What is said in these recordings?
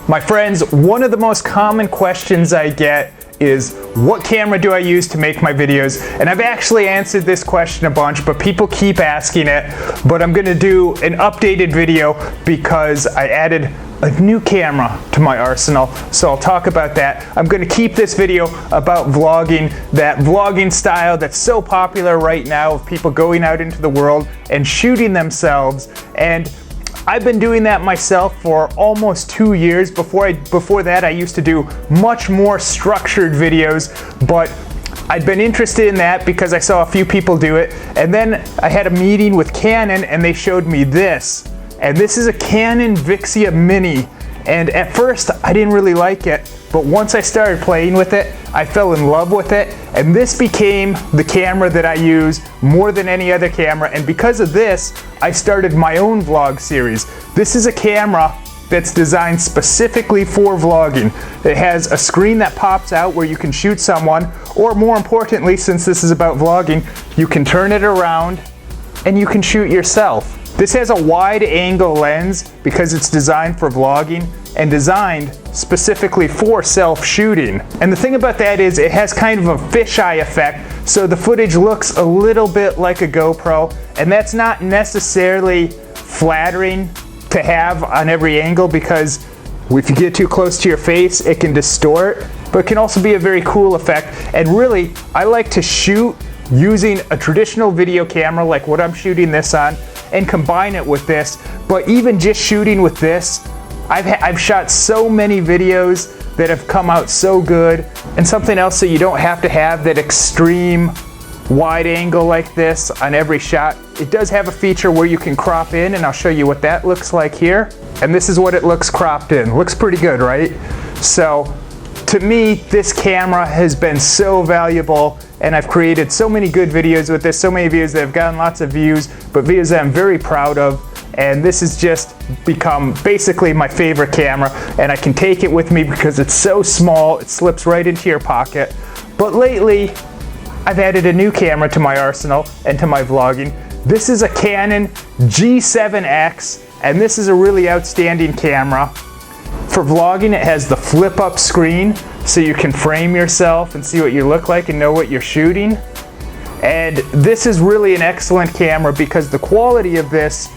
My friends, one of the most common questions I get is, what camera do I use to make my videos? And I've actually answered this question a bunch, but people keep asking it. But I'm gonna do an updated video because I added a new camera to my arsenal, so I'll talk about that. I'm gonna keep this video about vlogging, that vlogging style that's so popular right now of people going out into the world and shooting themselves. And I've been doing that myself for almost 2 years. Before that, I used to do much more structured videos, but I'd been interested in that because I saw a few people do it. And then I had a meeting with Canon and they showed me this. And this is a Canon Vixia Mini. And at first, I didn't really like it, but once I started playing with it, I fell in love with it. And this became the camera that I use more than any other camera. And because of this, I started my own vlog series. This is a camera that's designed specifically for vlogging. It has a screen that pops out where you can shoot someone, or more importantly, since this is about vlogging, you can turn it around and you can shoot yourself. This has a wide angle lens because it's designed for vlogging and designed specifically for self-shooting. And the thing about that is it has kind of a fisheye effect, so the footage looks a little bit like a GoPro, and that's not necessarily flattering to have on every angle because if you get too close to your face, it can distort, but it can also be a very cool effect. And really, I like to shoot using a traditional video camera like what I'm shooting this on and combine it with this. But even just shooting with this, I've shot so many videos that have come out so good. And something else that you don't have to have that extreme wide angle like this on every shot. It does have a feature where you can crop in, and I'll show you what that looks like here. And this is what it looks cropped in. Looks pretty good, right? So to me, this camera has been so valuable, and I've created so many good videos with this, so many videos that have gotten lots of views, but videos that I'm very proud of. And this has just become basically my favorite camera, and I can take it with me because it's so small, it slips right into your pocket. But lately, I've added a new camera to my arsenal and to my vlogging. This is a Canon G7X, and this is a really outstanding camera. For vlogging, it has the flip-up screen, so you can frame yourself and see what you look like and know what you're shooting. And this is really an excellent camera because the quality of this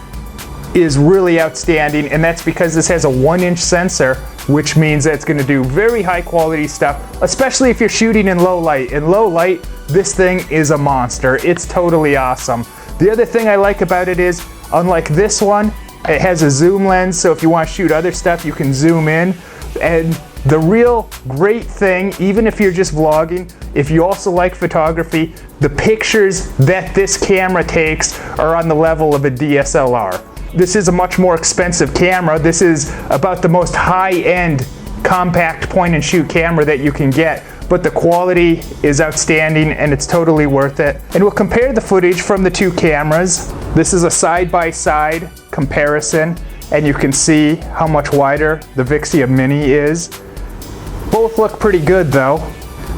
is really outstanding, and that's because this has a 1-inch sensor, which means that it's going to do very high quality stuff, especially if you're shooting in low light. In low light, this thing is a monster. It's totally awesome. The other thing I like about it is, unlike this one, it has a zoom lens, so if you want to shoot other stuff, you can zoom in. And the real great thing, even if you're just vlogging, if you also like photography, the pictures that this camera takes are on the level of a DSLR. This is a much more expensive camera. This is about the most high-end compact point-and-shoot camera that you can get, but the quality is outstanding and it's totally worth it. And we'll compare the footage from the two cameras. This is a side-by-side comparison, and you can see how much wider the Vixia Mini is. Both look pretty good though.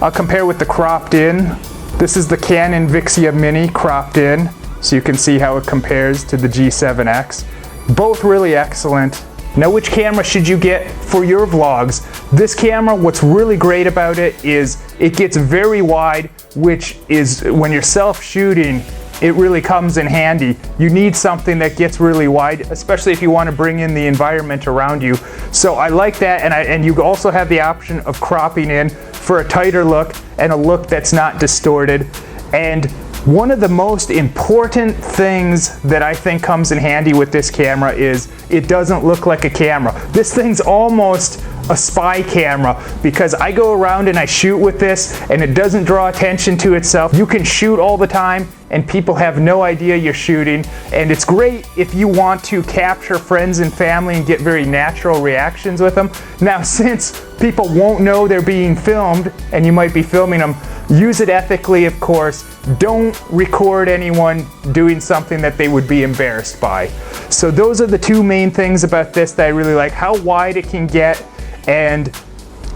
I'll compare with the cropped in. This is the Canon Vixia Mini cropped in, so you can see how it compares to the G7X. Both really excellent. Now, which camera should you get for your vlogs? This camera, what's really great about it is it gets very wide, which is, when you're self-shooting, it really comes in handy. You need something that gets really wide, especially if you want to bring in the environment around you. So I like that, and you also have the option of cropping in for a tighter look and a look that's not distorted. And one of the most important things that I think comes in handy with this camera is it doesn't look like a camera. This thing's almost a spy camera because I go around and I shoot with this and it doesn't draw attention to itself. You can shoot all the time and people have no idea you're shooting, and it's great if you want to capture friends and family and get very natural reactions with them. Now, since people won't know they're being filmed and you might be filming them, use it ethically, of course. Don't record anyone doing something that they would be embarrassed by. So those are the two main things about this that I really like: how wide it can get and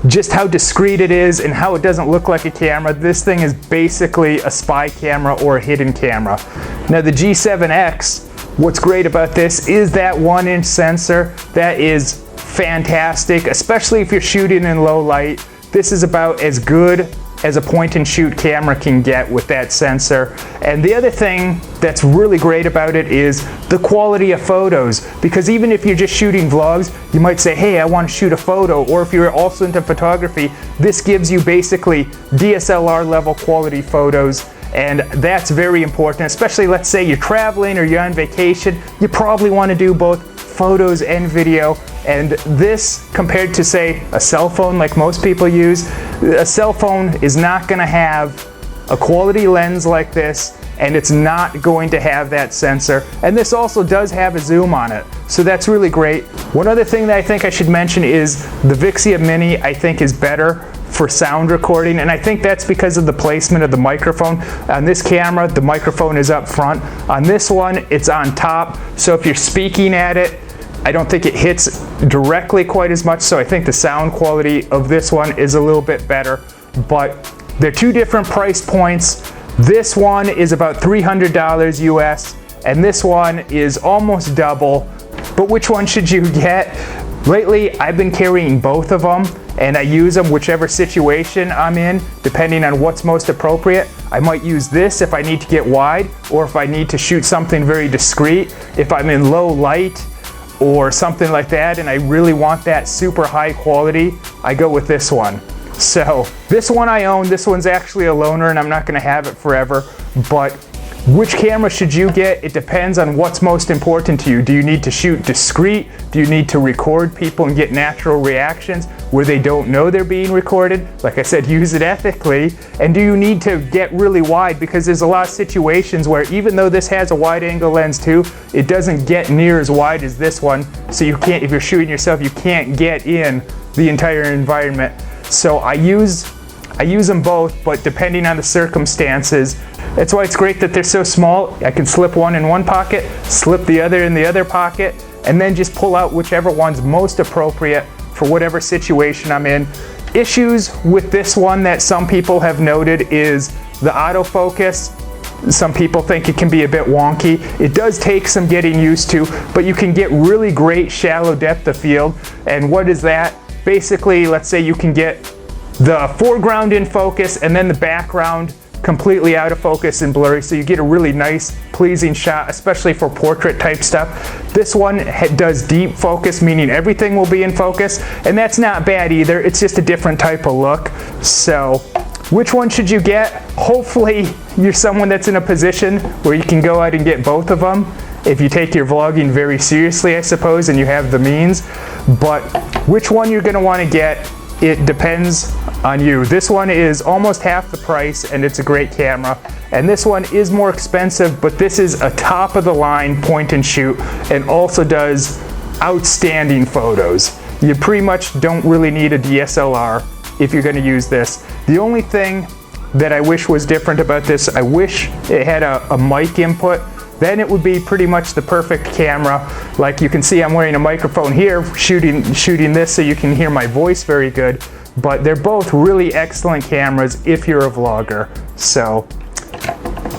just how discreet it is and how it doesn't look like a camera. This thing is basically a spy camera or a hidden camera. Now the G7X, what's great about this is that 1-inch sensor that is fantastic, especially if you're shooting in low light. This is about as good as a point and shoot camera can get with that sensor. And the other thing that's really great about it is the quality of photos, because even if you're just shooting vlogs, you might say, hey, I want to shoot a photo, or if you're also into photography, this gives you basically DSLR level quality photos. And that's very important, especially let's say you're traveling or you're on vacation, you probably want to do both photos and video. And this, compared to say a cell phone like most people use, a cell phone is not going to have a quality lens like this, and it's not going to have that sensor. And this also does have a zoom on it, so that's really great. One other thing that I think I should mention is the Vixia Mini, I think, is better for sound recording, and I think that's because of the placement of the microphone. On this camera, the microphone is up front. On this one, it's on top, so if you're speaking at it, I don't think it hits directly quite as much, so I think the sound quality of this one is a little bit better. But they're two different price points. This one is about $300 US, and this one is almost double. But which one should you get? Lately, I've been carrying both of them, and I use them whichever situation I'm in, depending on what's most appropriate. I might use this if I need to get wide, or if I need to shoot something very discreet. If I'm in low light, or something like that, and I really want that super high quality, I go with this one. So this one I own. This one's actually a loaner, and I'm not going to have it forever. But which camera should you get? It depends on what's most important to you. Do you need to shoot discreet? Do you need to record people and get natural reactions where they don't know they're being recorded? Like I said, use it ethically. And do you need to get really wide? Because there's a lot of situations where even though this has a wide angle lens too, it doesn't get near as wide as this one. So you can't, if you're shooting yourself, you can't get in the entire environment. So I use them both, but depending on the circumstances. That's why it's great that they're so small. I can slip one in one pocket, slip the other in the other pocket, and then just pull out whichever one's most appropriate for whatever situation I'm in. Issues with this one that some people have noted is the autofocus. Some people think it can be a bit wonky. It does take some getting used to, but you can get really great shallow depth of field. And what is that? Basically, let's say you can get the foreground in focus and then the background completely out of focus and blurry, so you get a really nice, pleasing shot, especially for portrait type stuff. This one does deep focus, meaning everything will be in focus, and that's not bad either. It's just a different type of look. So which one should you get? Hopefully you're someone that's in a position where you can go out and get both of them, if you take your vlogging very seriously, I suppose, and you have the means. But which one you're going to want to get, it depends on you. This one is almost half the price, and it's a great camera. And this one is more expensive, but this is a top of the line point and shoot, and also does outstanding photos. You pretty much don't really need a DSLR if you're going to use this. The only thing that I wish was different about this, I wish it had a mic input. Then it would be pretty much the perfect camera. Like you can see, I'm wearing a microphone here, shooting this so you can hear my voice very good. But they're both really excellent cameras if you're a vlogger. So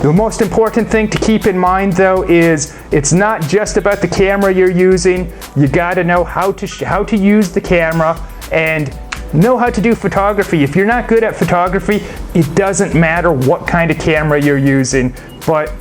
the most important thing to keep in mind though is it's not just about the camera you're using. You gotta know how to use the camera and know how to do photography. If you're not good at photography, it doesn't matter what kind of camera you're using. But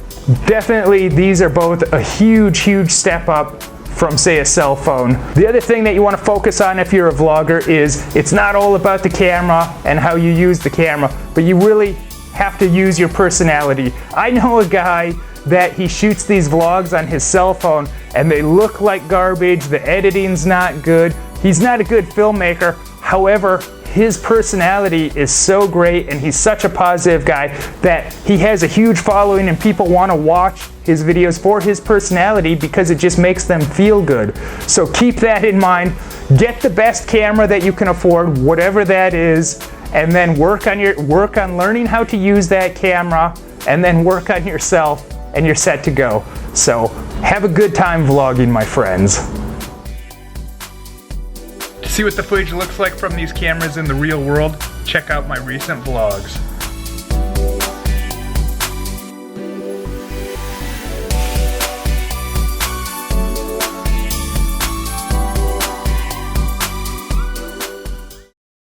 definitely these are both a huge step up from, say, a cell phone. The other thing that you want to focus on if you're a vlogger is it's not all about the camera and how you use the camera, but you really have to use your personality. I know a guy that he shoots these vlogs on his cell phone and they look like garbage, the editing's not good, he's not a good filmmaker. However, his personality is so great and he's such a positive guy that he has a huge following and people want to watch his videos for his personality because it just makes them feel good. So keep that in mind. Get the best camera that you can afford, whatever that is, and then work on learning how to use that camera, and then work on yourself, and you're set to go. So have a good time vlogging, my friends. To see what the footage looks like from these cameras in the real world, check out my recent vlogs.